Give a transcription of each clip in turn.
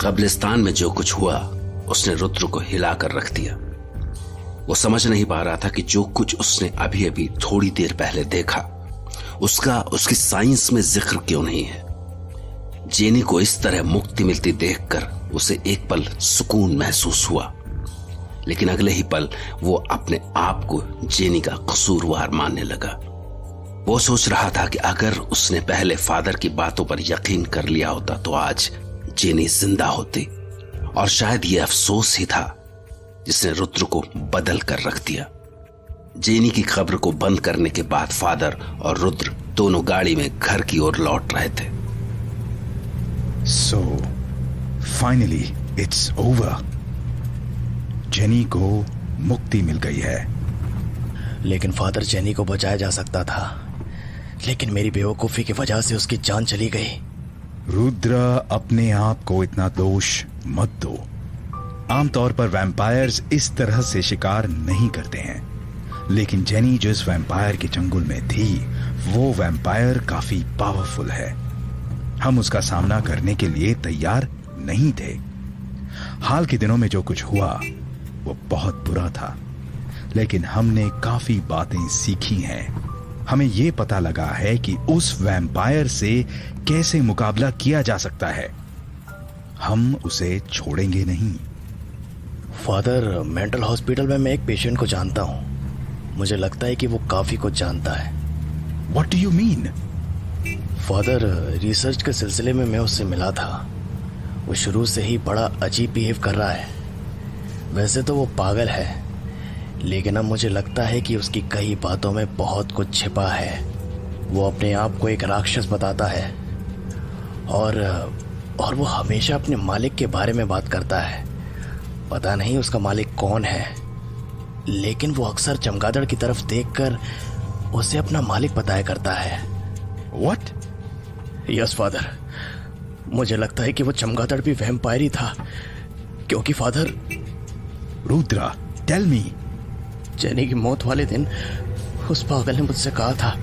कब्रिस्तान में जो कुछ हुआ उसने रुद्र को हिलाकर रख दिया। वो समझ नहीं पा रहा था कि जो कुछ उसने अभी अभी थोड़ी देर पहले देखा उसका उसकी साइंस में जिक्र क्यों नहीं है। जेनी को इस तरह मुक्ति मिलती देखकर उसे एक पल सुकून महसूस हुआ, लेकिन अगले ही पल वो अपने आप को जेनी का कसूरवार मानने लगा। वो सोच रहा था कि अगर उसने पहले फादर की बातों पर यकीन कर लिया होता तो आज जेनी जिंदा होती, और शायद ये अफसोस ही था जिसने रुद्र को बदल कर रख दिया। जेनी की कब्र को बंद करने के बाद फादर और रुद्र दोनों गाड़ी में घर की ओर लौट रहे थे। So, finally, it's over. Jenny को मुक्ति मिल गई है। लेकिन फादर, जेनी को बचाया जा सकता था, लेकिन मेरी बेवकूफी की वजह से उसकी जान चली गई। रुद्र, अपने आप को इतना दोष मत दो। आमतौर पर वैम्पायर्स इस तरह से शिकार नहीं करते हैं, लेकिन जेनी जिस वैम्पायर के चंगुल में थी वो वैम्पायर काफी पावरफुल है। हम उसका सामना करने के लिए तैयार नहीं थे। हाल के दिनों में जो कुछ हुआ वो बहुत बुरा था, लेकिन हमने काफी बातें सीखी हैं। हमें यह पता लगा है कि उस वैम्पायर से कैसे मुकाबला किया जा सकता है। हम उसे छोड़ेंगे नहीं। फादर, मेंटल हॉस्पिटल में मैं एक पेशेंट को जानता हूं। मुझे लगता है कि वो काफी कुछ जानता है। What do you mean? Father, research के सिलसिले में मैं उससे मिला था। वो शुरू से ही बड़ा अजीब बिहेव कर रहा है। वैसे तो वो पागल है, लेकिन अब मुझे लगता है कि उसकी कई बातों में बहुत कुछ छिपा है। वो अपने आप को एक राक्षस बताता है और वो हमेशा अपने मालिक के बारे में बात करता है। पता नहीं उसका मालिक कौन है, लेकिन वो अक्सर चमगादड़ की तरफ देखकर उसे अपना मालिक बताया करता है। What? यस फादर, मुझे लगता है कि वो चमगादड़ भी वैम्पायर ही था, क्योंकि father. Rudra, tell me. Jenny की मौत वाले दिन उस पागल ने मुझसे कहा था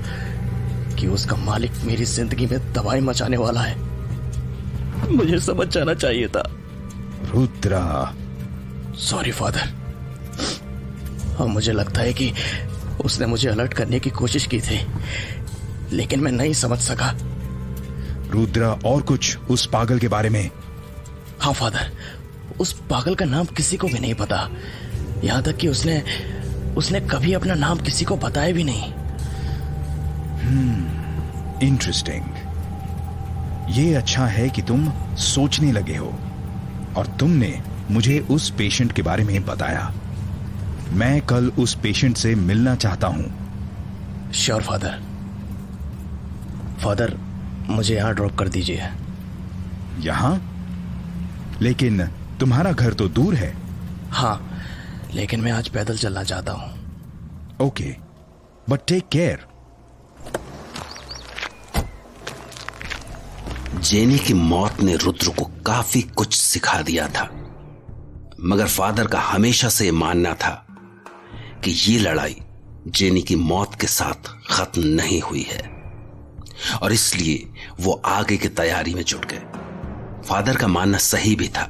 कि उसका मालिक मेरी जिंदगी में तबाही मचाने वाला है। मुझे समझ जाना चाहिए था। रुद्रा। Sorry father. और मुझे लगता है कि उसने मुझे अलर्ट करने की कोशिश की थी, लेकिन मैं नहीं समझ सका। रुद्रा, और कुछ उस पागल के बारे में? हाँ फादर, उस पागल का नाम किसी को भी नहीं पता, यहां तक कि उसने कभी अपना नाम किसी को बताया भी नहीं। इंटरेस्टिंग। ये अच्छा है कि तुम सोचने लगे हो, और तुमने मुझे उस पेशेंट के बारे में बताया। मैं कल उस पेशेंट से मिलना चाहता हूं। Sure father. फादर, मुझे यहां ड्रॉप कर दीजिए। यहां? लेकिन तुम्हारा घर तो दूर है। हाँ, लेकिन मैं आज पैदल चलना चाहता हूं। Okay, but take care. Jenny की मौत ने रुद्र को काफी कुछ सिखा दिया था, मगर फादर का हमेशा से मानना था कि ये लड़ाई जेनी की मौत के साथ खत्म नहीं हुई है, और इसलिए वो आगे की तैयारी में जुट गए। फादर का मानना सही भी था,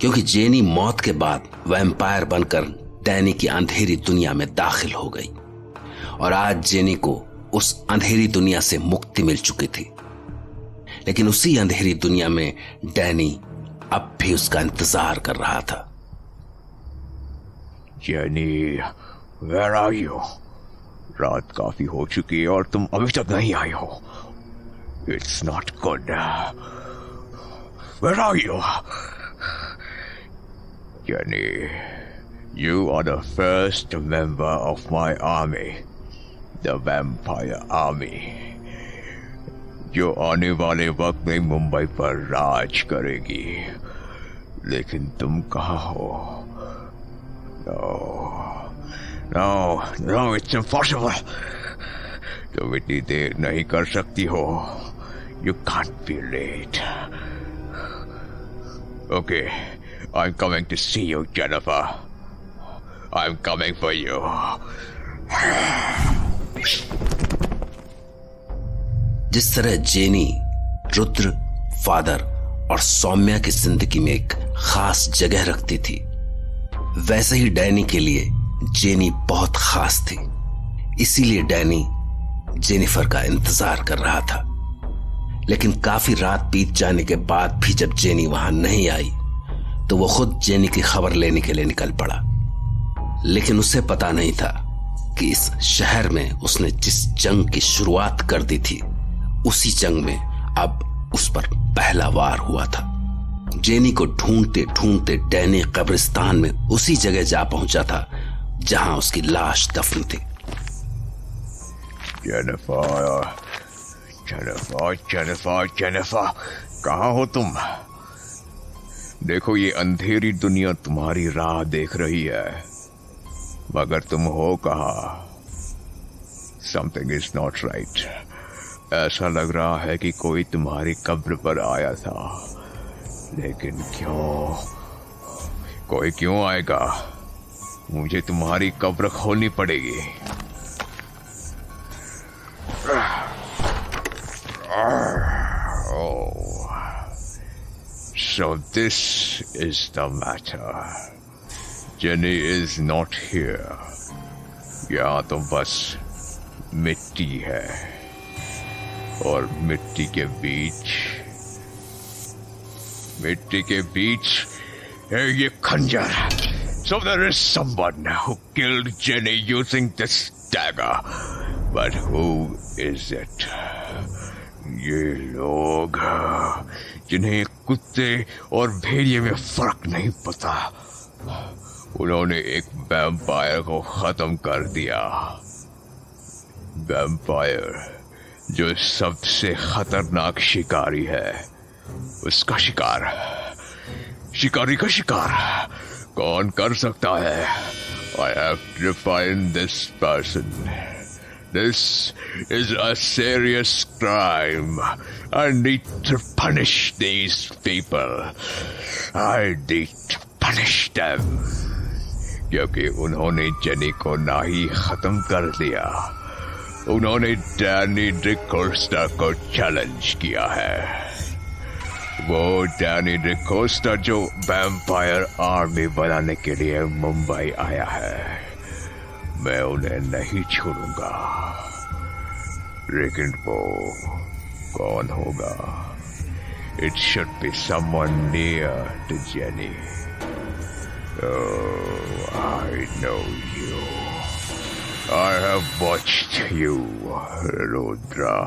क्योंकि जेनी मौत के बाद वैम्पायर बनकर डैनी की अंधेरी दुनिया में दाखिल हो गई, और आज जेनी को उस अंधेरी दुनिया से मुक्ति मिल चुकी थी। लेकिन उसी अंधेरी दुनिया में डैनी अब भी उसका इंतजार कर रहा था। Jenny, where are you? रात काफी हो चुकी है और तुम अभी तक नहीं आई हो। It's not good. Where are you? Jenny, you are the first member of my army, the Vampire Army, जो आने वाले वक्त में मुंबई पर राज करेगी। लेकिन तुम कहाँ हो? No, it's impossible. तुम इतनी देर नहीं कर सकती हो। You can't be late. Okay, I'm coming to see you, Jennifer. I'm coming for you. जिस तरह जेनी, रुद्र, फादर और सौम्या की जिंदगी में एक खास जगह रखती थी, वैसे ही डैनी के लिए जेनी बहुत खास थी। इसीलिए डैनी जेनिफर का इंतजार कर रहा था। लेकिन काफी रात बीत जाने के बाद भी जब जेनी वहां नहीं आई तो वो खुद जेनी की खबर लेने के लिए निकल पड़ा। लेकिन उसे पता नहीं था कि इस शहर में उसने जिस जंग की शुरुआत कर दी थी, उसी जंग में अब उस पर पहला वार हुआ था। जेनी को ढूंढते ढूंढते डैनी कब्रिस्तान में उसी जगह जा पहुंचा था जहां उसकी लाश दफन थी। जेनिफर, जेनिफर, जेनिफर, जेनिफर, कहाँ हो तुम? देखो, ये अंधेरी दुनिया तुम्हारी राह देख रही है, मगर तुम हो कहाँ? Something is not right. ऐसा लग रहा है कि कोई तुम्हारी कब्र पर आया था, लेकिन क्यों? कोई क्यों आएगा? मुझे तुम्हारी कब्र खोलनी पड़ेगी। Oh, so this is the matter. Jenny is not here. यहाँ तो बस मिट्टी है, और मिट्टी के बीच है ये खंजर। So there is someone who killed Jenny using this dagger. But who is it? ये लोग जिन्हें कुत्ते और भेड़िए में फर्क नहीं पता, उन्होंने एक वैम्पायर को खत्म कर दिया। वैम्पायर जो सबसे खतरनाक शिकारी है, उसका शिकारी का शिकार कौन कर सकता है? I have to find this person. This is a serious crime. I need to punish these people. I need to punish them. क्योंकि उन्होंने जेनी को ना ही खत्म कर दिया, उन्होंने डैनी डिकोस्टा को चैलेंज किया है। वो डैनी डिकोस्टा जो वैम्पायर आर्मी बनाने के लिए मुंबई आया है। मैं उन्हें नहीं छोड़ूंगा, लेकिन वो कौन होगा? It should be someone near to Jenny. Oh, I know you. I have watched you, Rudra.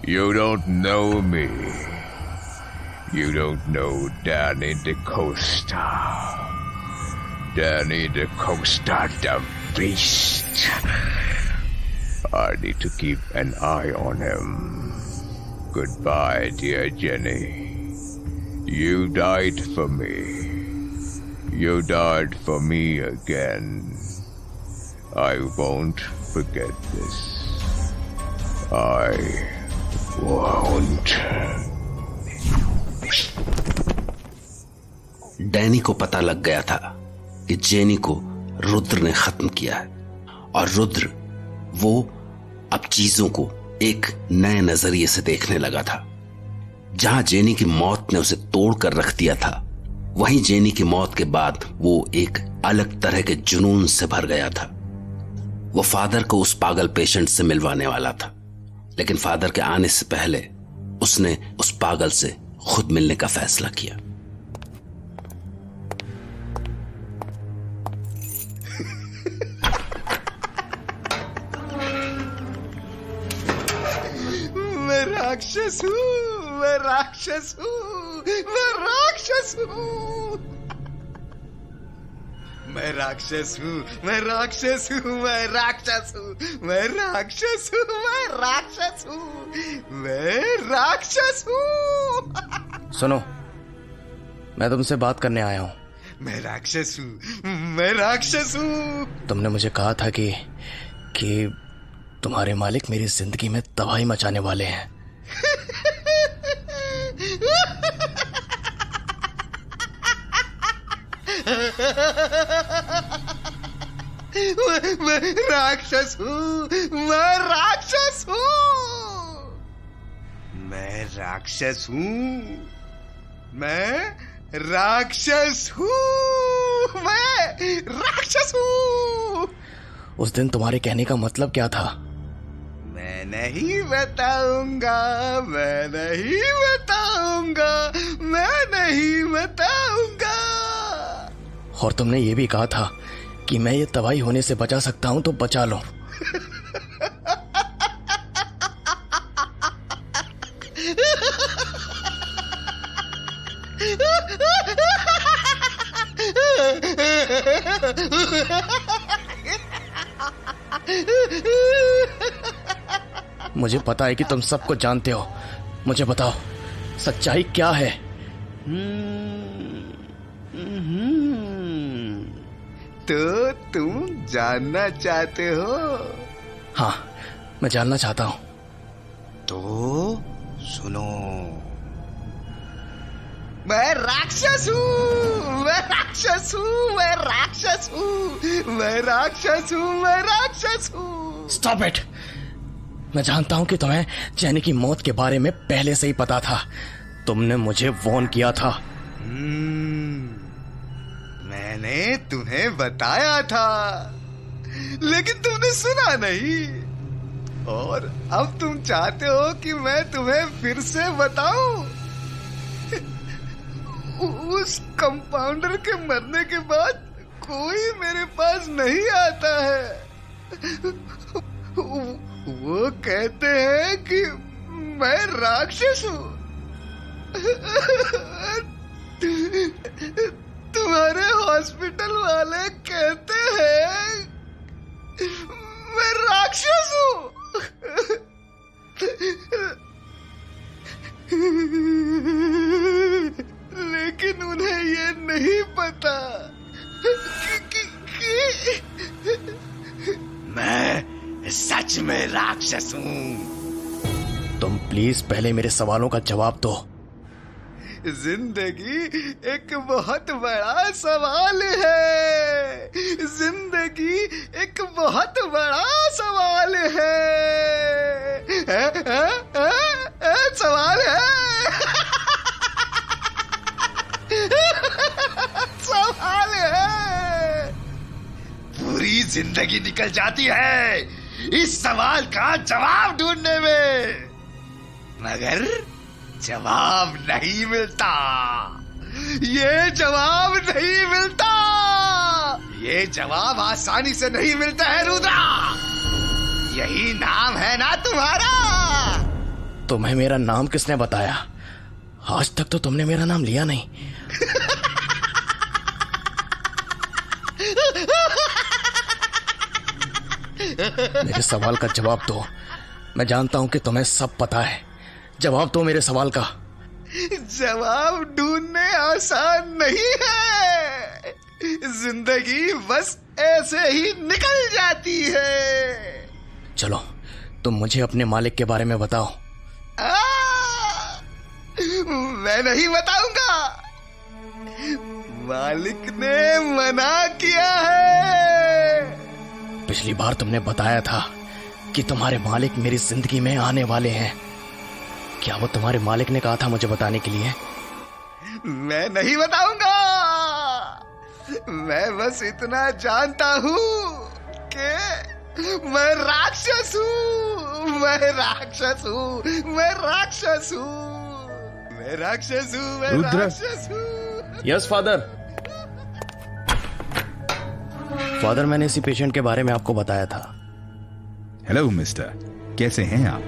You don't know me. You don't know Danny DeCosta. Danny DeCosta, the beast. I need to keep an eye on him. Goodbye, dear Jenny. You died for me. You died for me again. I won't forget this. I won't. Danny को पता लग गया था कि jenny को रुद्र ने खत्म किया है, और रुद्र वो अब चीजों को एक नए नजरिए से देखने लगा था। जहां जेनी की मौत ने उसे तोड़कर रख दिया था, वहीं जेनी की मौत के बाद वो एक अलग तरह के जुनून से भर गया था। वो फादर को उस पागल पेशेंट से मिलवाने वाला था, लेकिन फादर के आने से पहले उसने उस पागल से खुद मिलने का फैसला किया। मैं राक्षस हूँ, मैं राक्षस हूँ, मैं राक्षस हूँ, मैं राक्षस हूँ, मैं राक्षस हूँ, मैं राक्षस हूँ, मैं राक्षस हूँ, मैं राक्षस हूँ, मैं राक्षस हूँ। सुनो, मैं तुमसे बात करने आया हूँ। मैं राक्षस हूँ, मैं राक्षस हूँ। तुमने मुझे कहा था कि तुम्हारे मालिक मेरी जिंदगी में तबाही मचाने वाले हैं। मैं राक्षस हूँ, मैं राक्षस हूँ, मैं राक्षस हूँ, मैं राक्षस हूँ, मैं राक्षस हूँ। उस दिन तुम्हारे कहने का मतलब क्या था? मैं नहीं बताऊंगा, मैं नहीं बताऊंगा, मैं नहीं बताऊंगा। और तुमने ये भी कहा था कि मैं ये तबाही होने से बचा सकता हूं तो बचा लो। मुझे पता है कि तुम सब कुछ जानते हो। मुझे बताओ सच्चाई क्या है? तो तुम जानना चाहते हो? हाँ, मैं जानना चाहता हूँ। तो सुनो, मैं राक्षस हूँ, मैं राक्षस हूँ, मैं राक्षस हूँ, मैं राक्षस हूँ, मैं राक्षस हूँ। Stop it. मैं जानता हूँ कि तुम्हें जैनी की मौत के बारे में पहले से ही पता था। तुमने मुझे वॉर्न किया था। मैंने तुम्हें बताया था, लेकिन तुमने सुना नहीं। और अब तुम चाहते हो कि मैं तुम्हें फिर से बताऊं? उस कंपाउंडर के मरने के बाद कोई मेरे पास नहीं आता है। वो कहते हैं कि मैं राक्षस हूँ। तुम्हारे हॉस्पिटल वाले कहते हैं मैं राक्षस हूँ। लेकिन उन्हें ये नहीं पता कि मैं सच में राक्षस हूँ। तुम प्लीज पहले मेरे सवालों का जवाब दो। जिंदगी एक बहुत बड़ा सवाल है। जिंदगी एक बहुत बड़ा सवाल है। सवाल है। सवाल है। पूरी जिंदगी निकल जाती है इस सवाल का जवाब ढूंढने में, मगर जवाब नहीं मिलता। ये जवाब नहीं मिलता। ये जवाब आसानी से नहीं मिलता है रुद्रा। यही नाम है ना तुम्हारा। तुम्हें मेरा नाम किसने बताया? आज तक तो तुमने मेरा नाम लिया नहीं। मेरे सवाल का जवाब दो। मैं जानता हूं कि तुम्हें सब पता है। जवाब दो मेरे सवाल का। जवाब ढूंढने आसान नहीं है। जिंदगी बस ऐसे ही निकल जाती है। चलो तुम मुझे अपने मालिक के बारे में बताओ। मैं नहीं बताऊंगा। मालिक ने मना किया है। पिछली बार तुमने बताया था कि तुम्हारे मालिक मेरी जिंदगी में आने वाले हैं। क्या वो तुम्हारे मालिक ने कहा था मुझे बताने के लिए? मैं नहीं बताऊंगा। मैं बस इतना जानता हूँ कि मैं राक्षस हूँ। मैं राक्षस हूँ। मैं राक्षस हूँ। मैं राक्षस हूँ। मैं राक्षस हूँ। Yes father. फादर, मैंने इसी पेशेंट के बारे में आपको बताया था। हेलो मिस्टर, कैसे हैं आप?